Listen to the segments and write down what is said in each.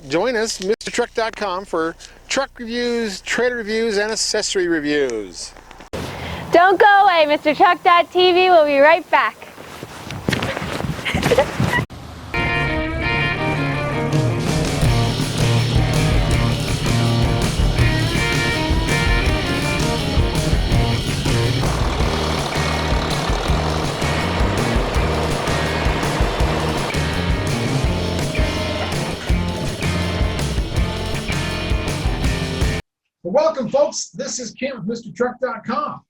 Join us, MrTruck.com, for truck reviews, trailer reviews, and accessory reviews. Don't go away, MrTruck.tv. We'll be right back. Well, welcome, folks. This is Kim with MrTruck.com,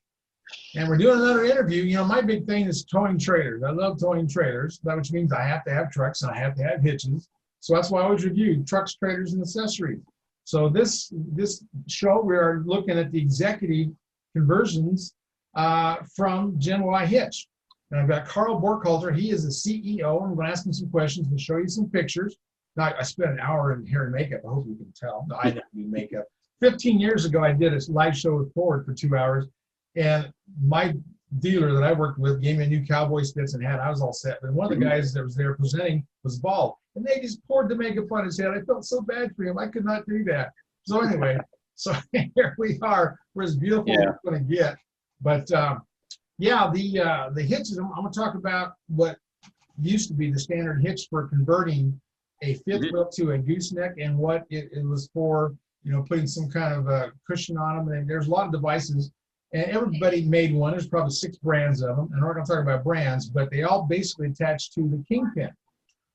and we're doing another interview. You know, my big thing is towing trailers. I love towing trailers, which means I have to have trucks and I have to have hitches. So that's why I always review trucks, trailers, and accessories. So this show, we are looking at the executive conversions from Geny Hitch. And I've got Carl Borkhalter. He is the CEO. I'm going to ask him some questions and show you some pictures. Now, I spent an hour in hair and makeup. I hope you can tell. No, I didn't do makeup. 15 years ago, I did a live show with Ford for 2 hours, and my dealer that I worked with gave me a new cowboy Stetson hat. I was all set, but one of the guys that was there presenting was bald, and they just poured the makeup on his head. I felt so bad for him. I could not do that. So anyway, so here we are. We're as beautiful as we're going to get. But yeah, the hitches. I'm going to talk about what used to be the standard hitch for converting a fifth wheel to a gooseneck, and what it was for. You know, putting some kind of a cushion on them. And there's a lot of devices, and everybody made one. There's probably 6 brands of them, and we're not going to talk about brands, but they all basically attach to the kingpin.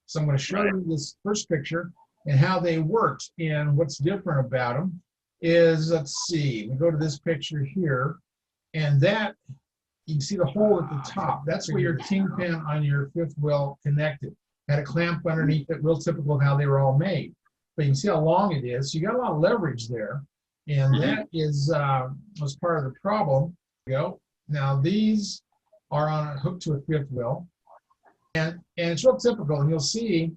So I'm going to show you this first picture and how they worked. And what's different about them is, let's see, we go to this picture here, and that you can see the hole at the top. That's where your kingpin on your fifth wheel connected. Had a clamp underneath it, real typical of how they were all made. But you can see how long it is. So you got a lot of leverage there, and that is was part of the problem. Go now. These are on a hook to a fifth wheel, and it's real typical. And you'll see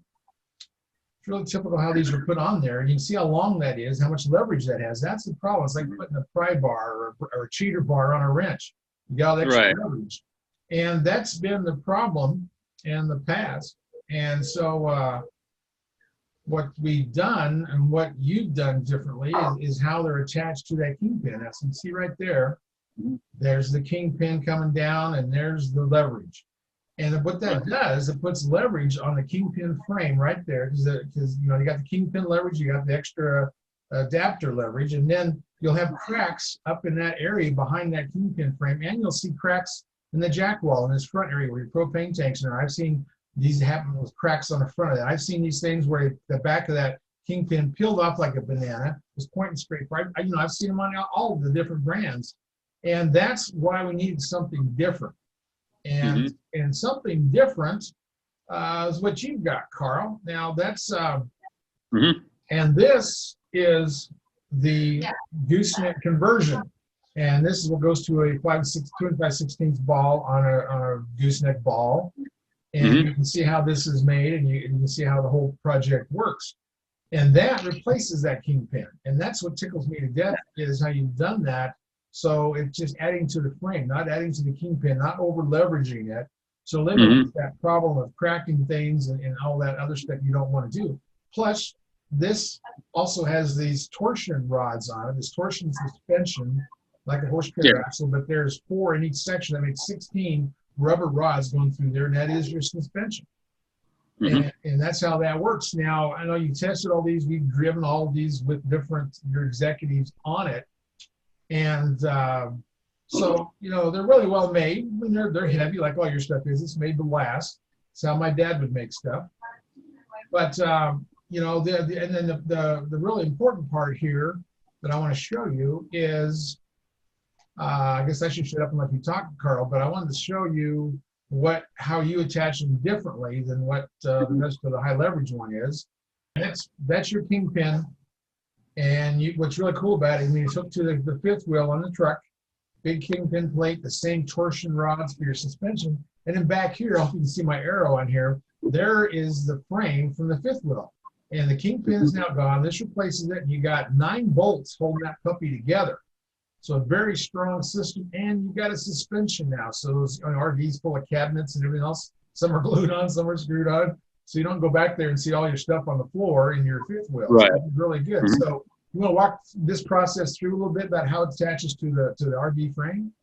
it's really typical how these are put on there. And you can see how long that is, how much leverage that has. That's the problem. It's like putting a pry bar or a cheater bar on a wrench. You got all that extra leverage, and that's been the problem in the past. And so what we've done and what you've done differently is how they're attached to that kingpin. As you can see right there, there's the kingpin coming down, and there's the leverage. And what that does, it puts leverage on the kingpin frame right there, because you know, you got the kingpin leverage, you got the extra adapter leverage, and then you'll have cracks up in that area behind that kingpin frame, and you'll see cracks in the jack wall in this front area where your propane tanks are. I've seen these happen with cracks on the front of that. I've seen these things where the back of that kingpin peeled off like a banana, was pointing straight forward. You know, I've seen them on all of the different brands, and that's why we needed something different. And something different is what you've got, Carl. Now that's and this is the gooseneck conversion, and this is what goes to a 25/16 ball on a gooseneck ball. And you can see how this is made, and you can see how the whole project works. And that replaces that kingpin. And that's what tickles me to death, is how you've done that. So it's just adding to the frame, not adding to the kingpin, not over leveraging it. So eliminates that problem of cracking things and all that other stuff you don't want to do. Plus, this also has these torsion rods on it, this torsion suspension, like a horse trailer axle, but there's 4 in each section. That makes 16 rubber rods going through there, and that is your suspension. And that's how that works. Now, I know you tested all these. We've driven all of these with your executives on it. And so, you know, they're really well made. I mean, they're heavy, like all your stuff is. It's made to last. It's how my dad would make stuff. But, you know, and then the really important part here that I want to show you is, I guess I should shut up and let you talk, Carl, but I wanted to show you how you attach them differently than what the rest of the high leverage one is. And that's your kingpin. And what's really cool about it, I mean, it's hooked to the fifth wheel on the truck, big kingpin plate, the same torsion rods for your suspension. And then back here, I hope you can see my arrow on here, there is the frame from the fifth wheel. And the kingpin is now gone. This replaces it, and you got 9 bolts holding that puppy together. So a very strong system, and you've got a suspension now. So those RVs full of cabinets and everything else, some are glued on, some are screwed on. so you don't go back there and see all your stuff on the floor in your fifth wheel. Right. So it's really good. Mhm. So you want to walk this process through a little bit about how it attaches to the RV frame?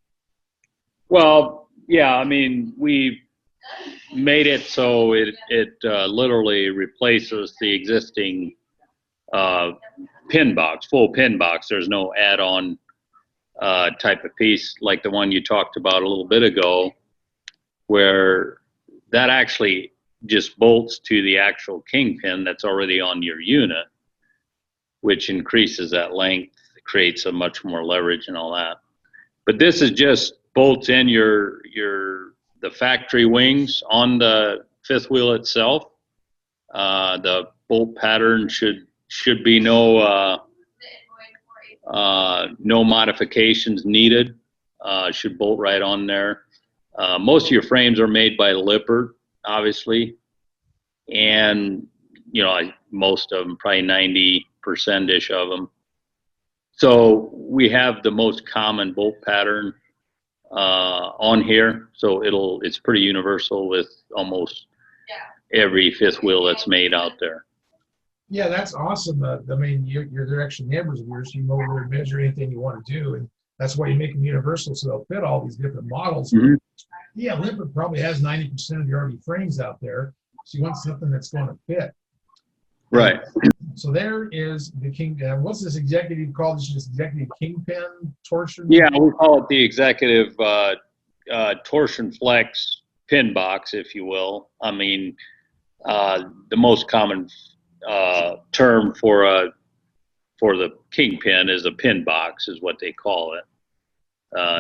Well, yeah, I mean, we made it so it literally replaces the existing pin box, full pin box. There's no add-on type of piece like the one you talked about a little bit ago, where that actually just bolts to the actual kingpin that's already on your unit, which increases that length, creates a much more leverage and all that. But this is just bolts in the factory wings on the fifth wheel itself. The bolt pattern should be no modifications needed. Should bolt right on there. Most of your frames are made by Lippert, obviously, and most of them, probably 90%ish of them. So we have the most common bolt pattern on here, so it's pretty universal with almost every fifth wheel that's made out there. Yeah, that's awesome. I mean, they're actually neighbors of yours. So you can go over there and measure anything you want to do, and that's why you make them universal, so they'll fit all these different models. Mhm. Yeah, Lippert probably has 90% of the RV frames out there, so you want something that's going to fit. Right. So there is the what's this executive called? This is just executive kingpin torsion? Yeah, we call it the executive torsion flex pin box, if you will. I mean, the most common term for the kingpin is a pin box, is what they call it.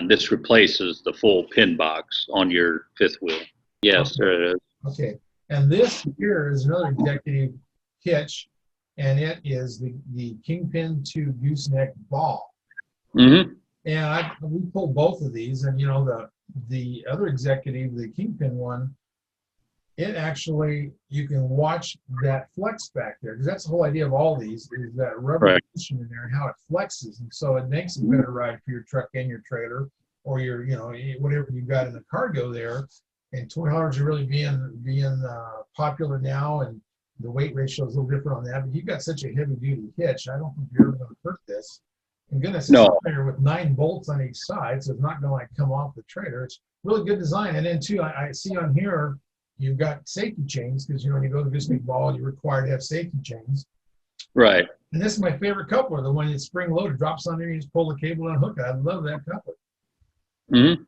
This replaces the full pin box on your fifth wheel. Yes, Okay. there it is. Okay, and this here is another executive hitch, and it is the kingpin to gooseneck ball. Mm-hmm. And we pulled both of these, and the other executive, the kingpin one, it actually, you can watch that flex back there, because that's the whole idea of all these, is that rubber cushion in there and how it flexes, and so it makes a better ride for your truck and your trailer, or your whatever you got in the cargo there. And toy haulers are really being popular now, and the weight ratio is a little different on that. But you've got such a heavy duty hitch, I don't think you're ever going to hurt this. And goodness, it's No. there with 9 bolts on each side, so it's not going to like come off the trailer. It's really good design. And then too, I see on here you've got safety chains, because when you go to the gooseneck ball, you're required to have safety chains. Right. And this is my favorite coupler, the one that's spring loaded, drops on there, you just pull the cable and hook it. I love that coupler. Mm-hmm.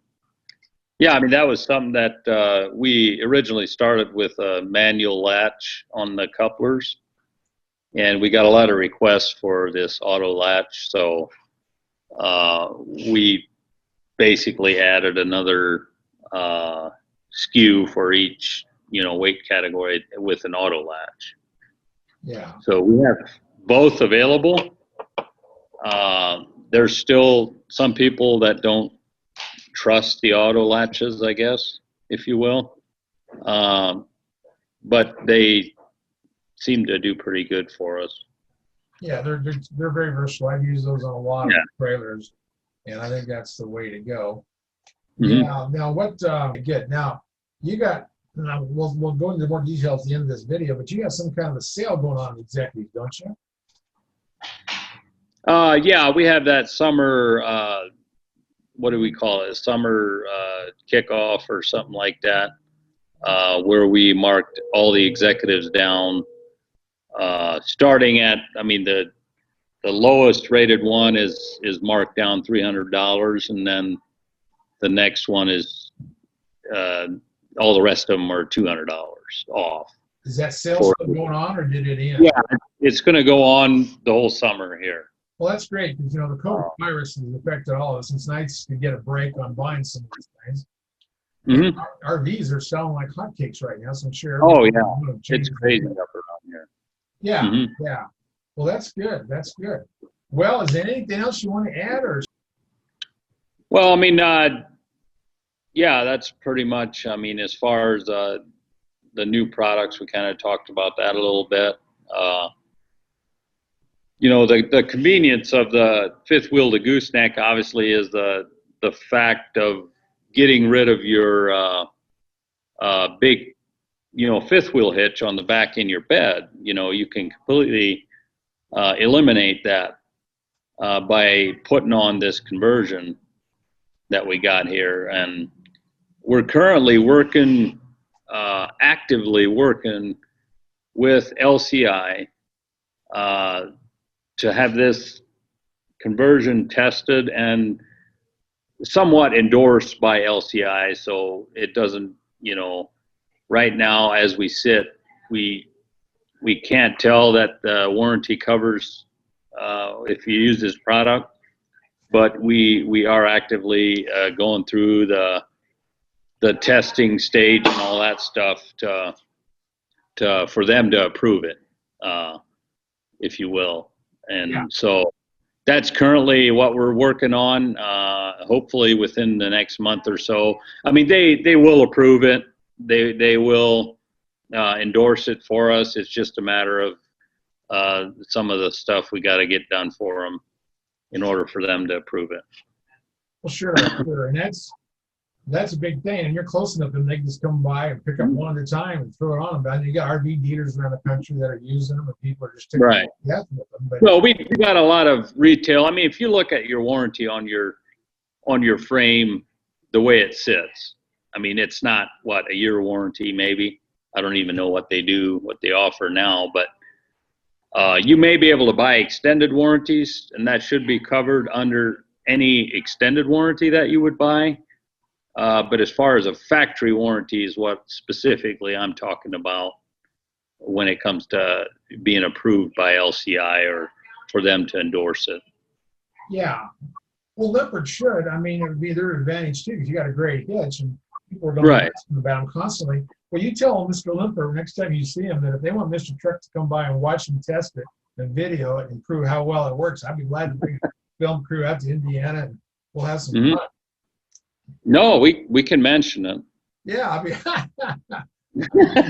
Yeah, I mean, that was something that we originally started with a manual latch on the couplers, and we got a lot of requests for this auto latch, so we basically added another SKU for each weight category with an auto latch. Yeah. So we have both available. There's still some people that don't trust the auto latches, I guess, if you will. But they seem to do pretty good for us. Yeah, they're very versatile. I've used those on a lot Yeah. of trailers, and I think that's the way to go. Mhm. Yeah. Now what? Good. Now you got. Now we'll go into more details at the end of this video, but you got some kind of a sale going on in Executive, don't you? Yeah, we have that summer, what do we call it? Summer kickoff or something like that, where we marked all the executives down, starting at, I mean, the lowest rated one is marked down $300, and then the next one is all the rest of them are $200 off. Is that sale still going on, or did it end? Yeah, it's going to go on the whole summer here. Well, that's great, because the COVID virus has affected all of us. It's nice to get a break on buying some of these things. Mm-hmm. RVs are selling like hotcakes right now, so I'm sure. Oh yeah, it's crazy up around here. Yeah, Mhm. yeah. Well, that's good. That's good. Well, is there anything else you want to add, or? Well, I mean, yeah, that's pretty much. I mean, as far as the new products, we kind of talked about that a little bit. The convenience of the fifth wheel to gooseneck obviously is the fact of getting rid of your big fifth wheel hitch on the back in your bed, you can completely eliminate that by putting on this conversion that we got here. And we're currently actively working with LCI to have this conversion tested and somewhat endorsed by LCI, so it doesn't, right now as we sit, we can't tell that the warranty covers if you use this product, but we are actively going through the testing stage and all that stuff for them to approve it, if you will. And so that's currently what we're working on, hopefully within the next month or so. I mean, they will approve it. They will endorse it for us. It's just a matter of some of the stuff we got to get done for them in order for them to approve it. Well, sure. And that's a big thing. And you're close enough and they can just come by and pick up one at a time and throw it on them. And you got RV dealers around the country that are using them, and people are just taking death with them. But, well, we got a lot of retail. I mean, if you look at your warranty on your frame, the way it sits, I mean, it's not a year warranty, maybe. I don't even know what they offer now, but you may be able to buy extended warranties, and that should be covered under any extended warranty that you would buy. But as far as a factory warranty is what specifically I'm talking about when it comes to being approved by LCI or for them to endorse it. Yeah. Well, Lippert should. I mean, it would be their advantage too, because you got a great hitch and people are going to ask them about them constantly. Well, you tell Mr. Lippert next time you see him that if they want Mr. Truck to come by and watch him test it and video it and prove how well it works, I'd be glad to bring a film crew out to Indiana and we'll have some fun. No, we can mention it. Yeah, I mean,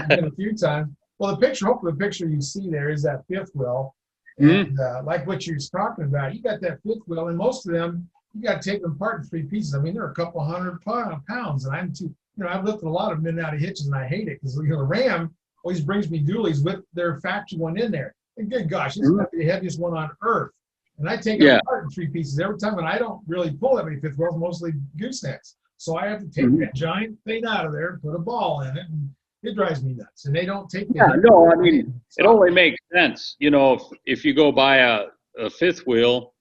been a few times. Well, hopefully the picture you see there is that fifth wheel. And like what you're talking about, you got that fifth wheel, and most of them, you got to take them apart in 3 pieces. I mean, they're a couple hundred pounds, and I've lifted a lot of them in and out of hitches, and I hate it because the Ram always brings me dualies with their factory one in there. And good gosh, this is going to be the heaviest one on earth. And I take it apart in 3 pieces every time, and I don't really pull that many fifth wheels, mostly goosenecks. So I have to take that giant thing out of there and put a ball in it, and it drives me nuts. And they don't take the I mean, it only makes sense, if you go buy a fifth wheel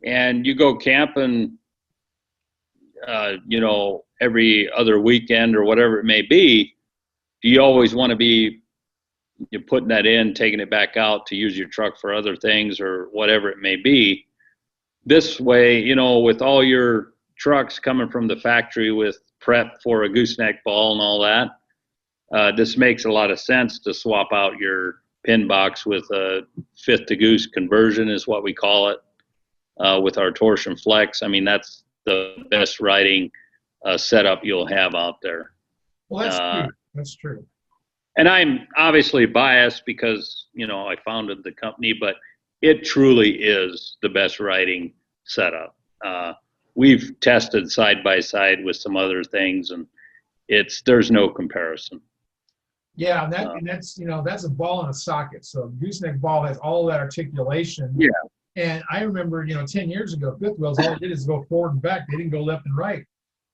and you go camping, every other weekend or whatever it may be, do you always want to be you're putting that in, taking it back out to use your truck for other things or whatever it may be? This way, with all your trucks coming from the factory with prep for a gooseneck ball and all that, this makes a lot of sense to swap out your pin box with a fifth to goose conversion is what we call it, with our torsion flex. I mean, that's the best riding setup you'll have out there. Well, that's true. That's true. And I'm obviously biased because, I founded the company, but it truly is the best riding setup. We've tested side by side with some other things, and there's no comparison. Yeah, and that's a ball in a socket. So gooseneck ball has all that articulation. Yeah. And I remember, 10 years ago, fifth wheels, all they did is go forward and back. They didn't go left and right.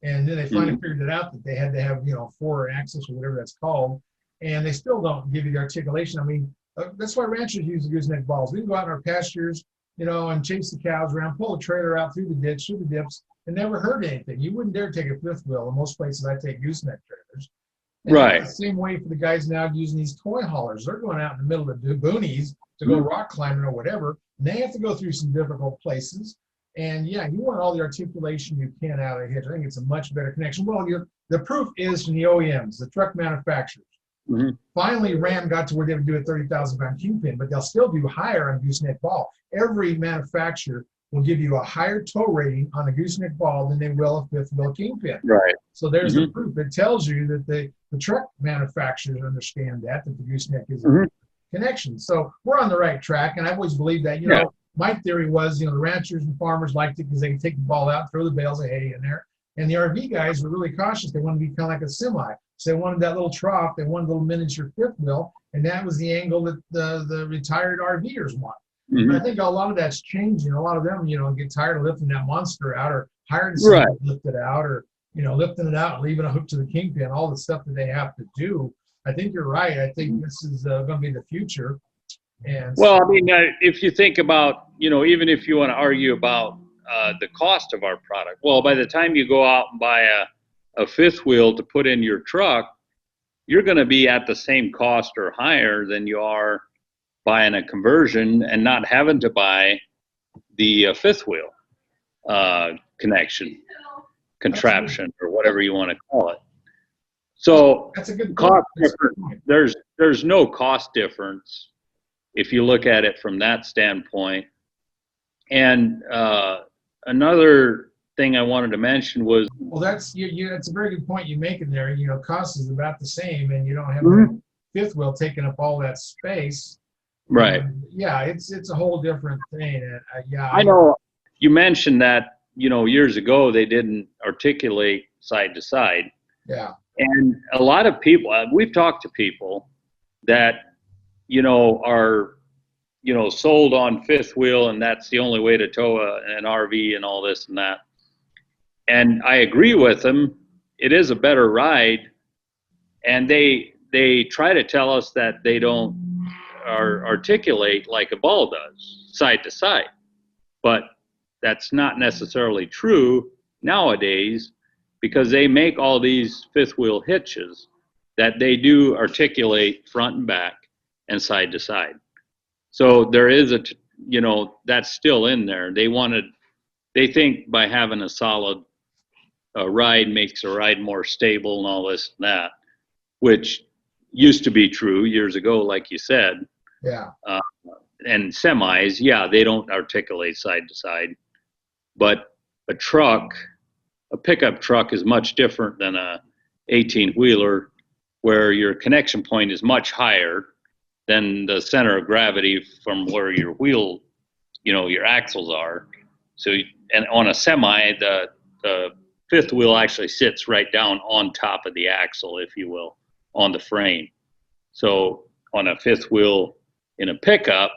And then they finally figured it out that they had to have, 4 axis or whatever that's called. And they still don't give you the articulation. I mean, that's why ranchers use the gooseneck balls. We can go out in our pastures, and chase the cows around, pull the trailer out through the ditch, through the dips, and never hurt anything. You wouldn't dare take a fifth wheel. In most places, I take gooseneck trailers. And right. It's the same way for the guys now using these toy haulers. They're going out in the middle of the boonies to go rock climbing or whatever. And they have to go through some difficult places. And yeah, you want all the articulation you can out of the hitch. I think it's a much better connection. Well, the proof is from the OEMs, the truck manufacturers. Finally, Ram got to where they would do a 30,000-pound kingpin, but they'll still do higher on gooseneck ball. Every manufacturer will give you a higher tow rating on a gooseneck ball than they will a fifth wheel kingpin. Right. So there's the proof. It tells you that the truck manufacturers understand that the gooseneck is a connection. So we're on the right track, and I've always believed that. My theory was, the ranchers and farmers liked it because they could take the ball out, throw the bales of hay in there. And the RV guys were really cautious. They wanted to be kind of like a semi. So they wanted that little trough, they wanted a little miniature fifth wheel, and that was the angle that the retired RVers want. Mhm. I think a lot of that's changing. A lot of them, get tired of lifting that monster out, or hiring Right. someone to lift it out, or lifting it out and leaving a hook to the kingpin, all the stuff that they have to do. I think you're right. I think this is going to be the future. And Well, I mean, if you think about, even if you want to argue about the cost of our product, well, by the time you go out and buy a fifth wheel to put in your truck, you're going to be at the same cost or higher than you are buying a conversion and not having to buy the fifth wheel connection, contraption, or whatever you want to call it. So that's a good cost point. difference, there's no cost difference if you look at it from that standpoint. And another thing I wanted to mention was, Well, that's that's a very good point you make in there. Cost is about the same, and you don't have that fifth wheel taking up all that space. right. Yeah, it's a whole different thing. And, I know you mentioned that, years ago they didn't articulate side to side. Yeah. And a lot of people, we've talked to people that, are, sold on fifth wheel, and that's the only way to tow an RV and all this and that. And I agree with them. It is a better ride. And they try to tell us that they don't articulate like a ball does, side to side. But that's not necessarily true nowadays, because they make all these fifth wheel hitches that they do articulate front and back and side to side. So there is that's still in there. They think by having a solid ride makes a ride more stable and all this and that, which used to be true years ago, like you said. Yeah. And semis, yeah, they don't articulate side to side, but a pickup truck is much different than a 18-wheeler, where your connection point is much higher than the center of gravity from where your wheel, your axles are. So, and on a semi, the fifth wheel actually sits right down on top of the axle, if you will, on the frame. So on a fifth wheel in a pickup,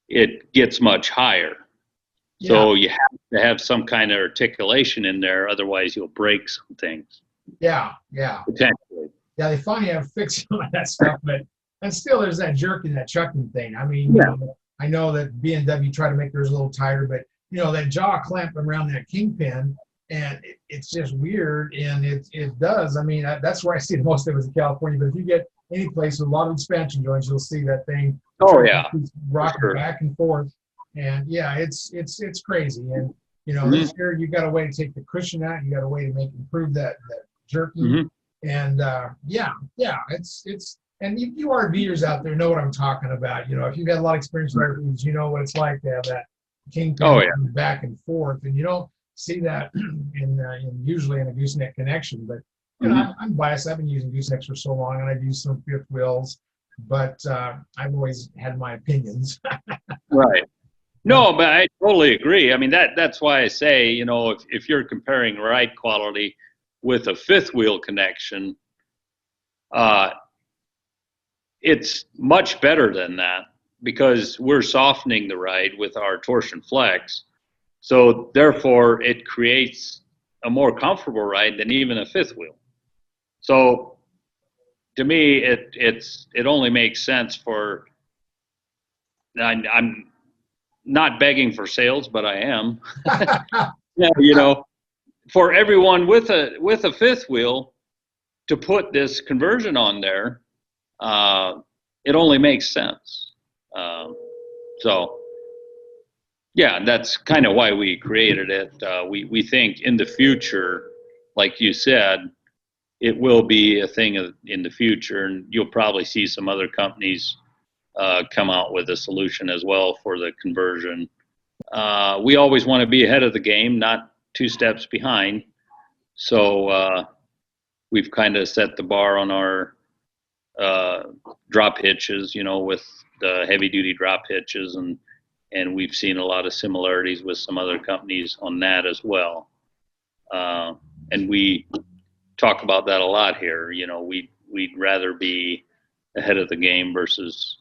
it gets much higher. Yeah. So you have to have some kind of articulation in there, otherwise you'll break some things. Yeah. Potentially. Yeah, they finally have fixed some of that stuff, but and still there's that jerking, that chucking thing. I mean, Yeah. I know that B&W tried to make theirs a little tighter, but that jaw clamp around that kingpin, and it's just weird, and it does. I mean, that's where I see the most of it in California. But if you get any place with a lot of expansion joints, you'll see that thing. Oh yeah, rocking sure. back and forth, and yeah, it's crazy. And this year you got a way to take the cushion out. You got a way to improve that jerking. And it's and you RVers out there know what I'm talking about. If you've had a lot of experience with RVs, you know what it's like to have that kingpin back and forth, and you don't see that usually in a gooseneck connection. But I'm biased. I've been using goosenecks for so long, and I've used some fifth wheels, but I've always had my opinions. Right. No, but I totally agree. I mean, that's why I say, if you're comparing ride quality with a fifth wheel connection, it's much better than that, because we're softening the ride with our torsion flex. So therefore it creates a more comfortable ride than even a fifth wheel. So to me, it only makes sense for, I'm not begging for sales, but I am, for everyone with a fifth wheel to put this conversion on there. It only makes sense. So yeah, that's kind of why we created it. We think in the future, like you said, it will be a thing in the future, and you'll probably see some other companies come out with a solution as well for the conversion. We always want to be ahead of the game, not 2 steps behind. So we've kind of set the bar on our drop hitches, with the heavy duty drop hitches, and we've seen a lot of similarities with some other companies on that as well. And we talk about that a lot here. You know, we'd rather be ahead of the game versus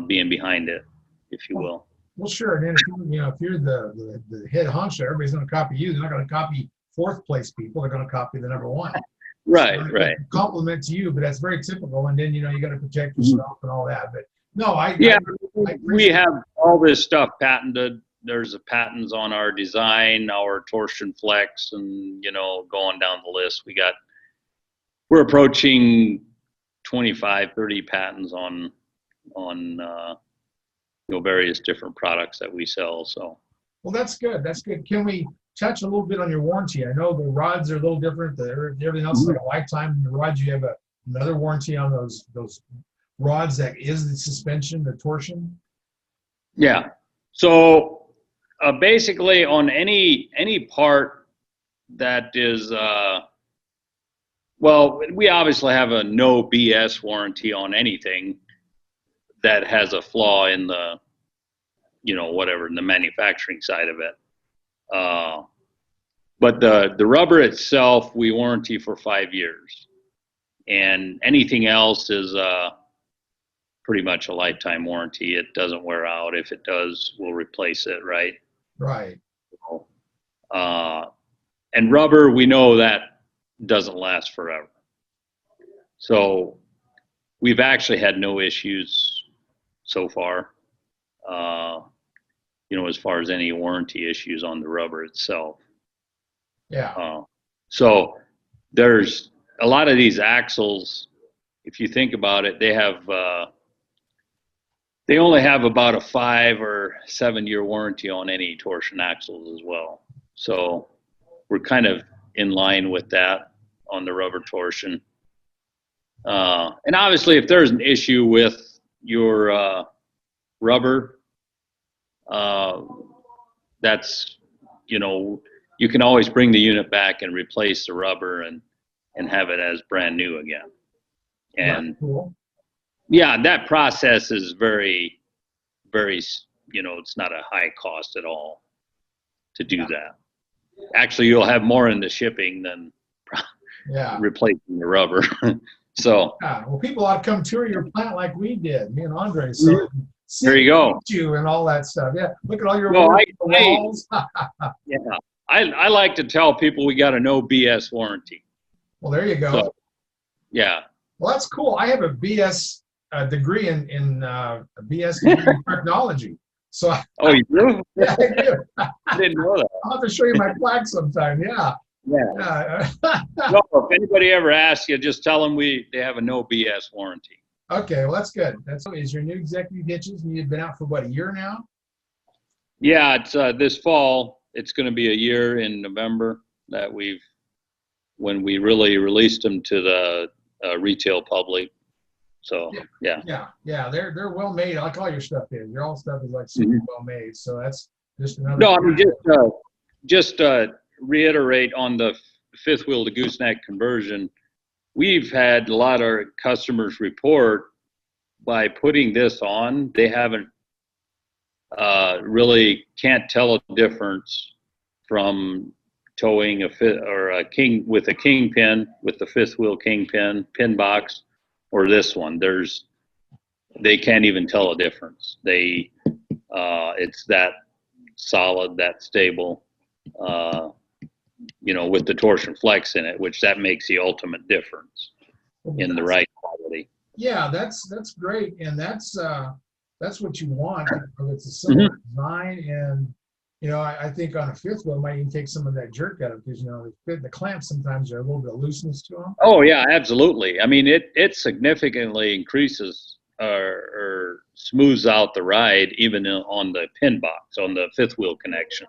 being behind it, if you will. Well, sure. And then if you're the head honcho, everybody's going to copy you. They're not going to copy fourth place people. They're going to copy the number one. Right, So right. Compliment to you, but that's very typical. And then you got to protect yourself and all that. But no, we have all this stuff patented. There's the patents on our design, our torsion flex, and going down the list. We're approaching 25, 30 patents on various different products that we sell. So, well, that's good. That's good. Can we touch a little bit on your warranty? I know the rods are a little different. Everything else is like a lifetime. And the rods, you have another warranty on those rods that is the suspension, the torsion. Yeah. So basically, on any part that is, well, we obviously have a no BS warranty on anything that has a flaw in the, whatever, in the manufacturing side of it. But the rubber itself, we warranty for 5 years, and anything else is pretty much a lifetime warranty. It doesn't wear out. If it does, we'll replace it. Right. Right. And rubber, we know that doesn't last forever. So we've actually had no issues so far, as far as any warranty issues on the rubber itself. Yeah. So there's a lot of these axles, if you think about it, they only have about a 5 or 7 year warranty on any torsion axles as well. So we're kind of in line with that on the rubber torsion. And obviously, if there's an issue with your rubber, that's, you can always bring the unit back and replace the rubber and have it as brand new again. And cool. Yeah, that process is very, very, it's not a high cost at all to do that. Actually, you'll have more in the shipping than replacing the rubber. So well, people ought to come tour your plant like we did, me and Andre. So there you go. You and all that stuff. Yeah, look at all your walls. I like to tell people we got a no BS warranty. Well, there you go. So, yeah. Well, that's cool. I have a BS degree in BS degree in technology. So oh, you do? Yeah, I do. I didn't know that. I'll have to show you my plaque sometime. Yeah. Yeah. No, if anybody ever asks you, just tell them they have a no BS warranty. Okay, well that's good. Is your new executive hitches, and you've been out for what, a year now? Yeah, it's this fall. It's going to be a year in November that when we really released them to the retail public. So yeah. They're well made. I like all your stuff is. Your all stuff is like super well made. So that's just another. No, I mean just reiterate on the fifth wheel to gooseneck conversion. We've had a lot of customers report by putting this on, they haven't really can't tell a difference from towing a kingpin with the fifth wheel kingpin pin box or this one. They can't even tell a difference. It's that solid, that stable, with the torsion flex in it, which that makes the ultimate difference in the right quality. Yeah, that's great, and that's what you want. It's a similar design, and I think on a fifth wheel might even take some of that jerk out of it, because the clamps sometimes are a little bit of looseness to them. Oh yeah, absolutely. I mean, it significantly increases or smooths out the ride even on the pin box on the fifth wheel connection.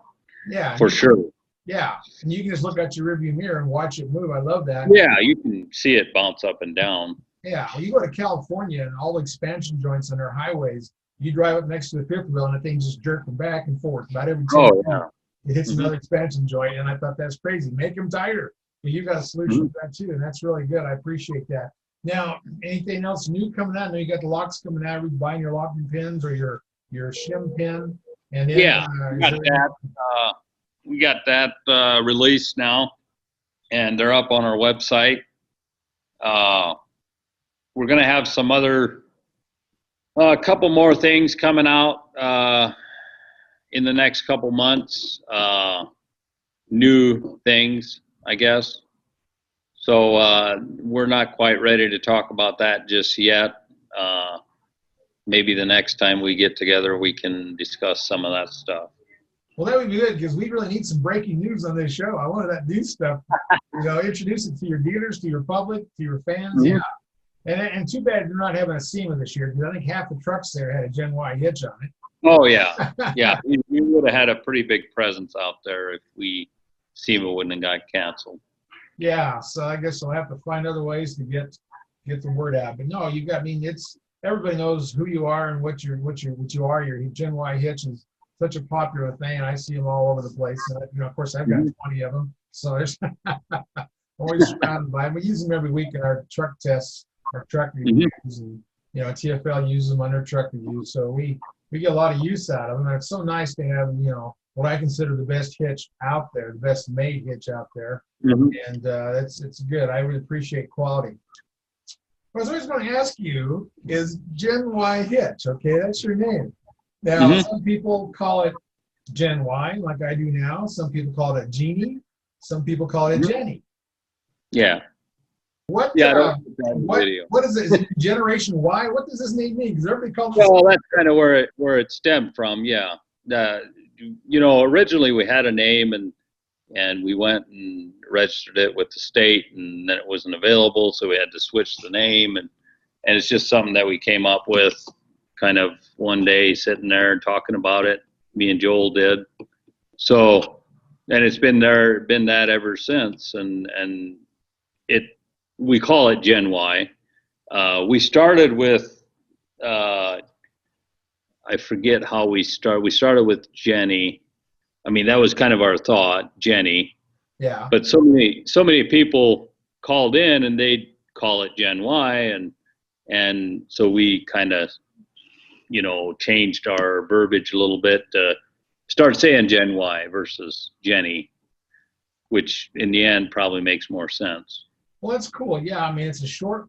Yeah, for sure. Yeah, and you can just look at your rearview mirror and watch it move. I love that. Yeah, you can see it bounce up and down. Yeah, well, you go to California and all the expansion joints on their highways, you drive up next to the fifth wheel and the thing just jerking back and forth. About every 10 feet, it hits another expansion joint, and I thought that's crazy. Make them tighter. Well, you got a solution for that too, and that's really good. I appreciate that. Now, anything else new coming out? I know you got the locks coming out. Are you buying your locking pins or your shim pin? And then, we got that. We got that released now. and they're up on our website. We're going to have some other, a couple more things coming out in the next couple months. New things, I guess. So we're not quite ready to talk about that just yet. Maybe the next time we get together, we can discuss some of that stuff. Well, that would be good because we really need some breaking news on this show. I wanted that new stuff. Introduce it to your dealers, to your public, to your fans. Mm-hmm. Yeah. And too bad you're not having a SEMA this year because I think half the trucks there had a Gen Y hitch on it. Oh, yeah. Yeah. We would have had a pretty big presence out there if SEMA wouldn't have got canceled. Yeah. So I guess we'll have to find other ways to get the word out. But no, everybody knows who you are and what you are. Your Gen Y hitch is such a popular thing. I see them all over the place. And, of course, I've got 20 of them. So there's always surrounded by them. We use them every week in our truck tests, our truck reviews, and TFL uses them on their truck reviews. So we get a lot of use out of them. And it's so nice to have what I consider the best hitch out there, the best made hitch out there. And it's good. I really appreciate quality. What I was always going to ask you is Gen Y hitch. Okay, that's your name. Now, some people call it Gen Y, like I do now. Some people call it Geny. Some people call it Geny. Yeah. What? Yeah. What is it? Is it Generation Y? What does this name mean? Because everybody calls it. Well, that's kind of where it stemmed from. Yeah. Originally we had a name and we went and registered it with the state, and then it wasn't available, so we had to switch the name, and it's just something that we came up with kind of one day sitting there and talking about it. Me and Joel did. So, and it's been that ever since, and we call it Gen Y. We started with I forget how we started. We started with Geny. I mean, that was kind of our thought, Geny. Yeah. But so many people called in and they'd call it Gen Y, and so we kind of, changed our verbiage a little bit to start saying Gen Y versus Geny, which in the end probably makes more sense. Well, that's cool. Yeah, I mean, it's a short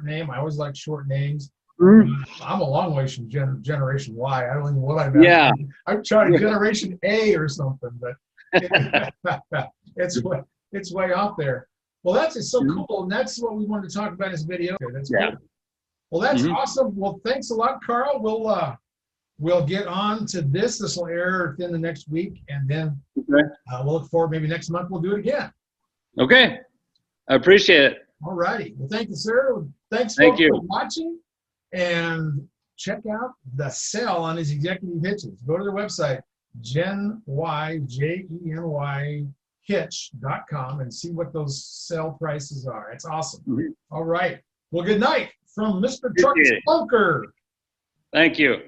name. I always like short names. I'm a long way from Generation Y. I don't even know what I'm. Yeah. I'm trying Generation A or something, but it's way off there. Well, that's so cool, and that's what we wanted to talk about in this video. That's cool. Well, that's awesome. Well, thanks a lot, Carl. We'll get on to this. This will air within the next week, and then we'll look forward. Maybe next month we'll do it again. Okay, I appreciate it. All righty. Well, thank you, sir. Thanks Thank you for watching, and check out the sale on his executive hitches. Go to their website, Geny hitch.com, and see what those sale prices are. It's awesome. All right. Well, good night from Mr. Truck Bunker. Thank you.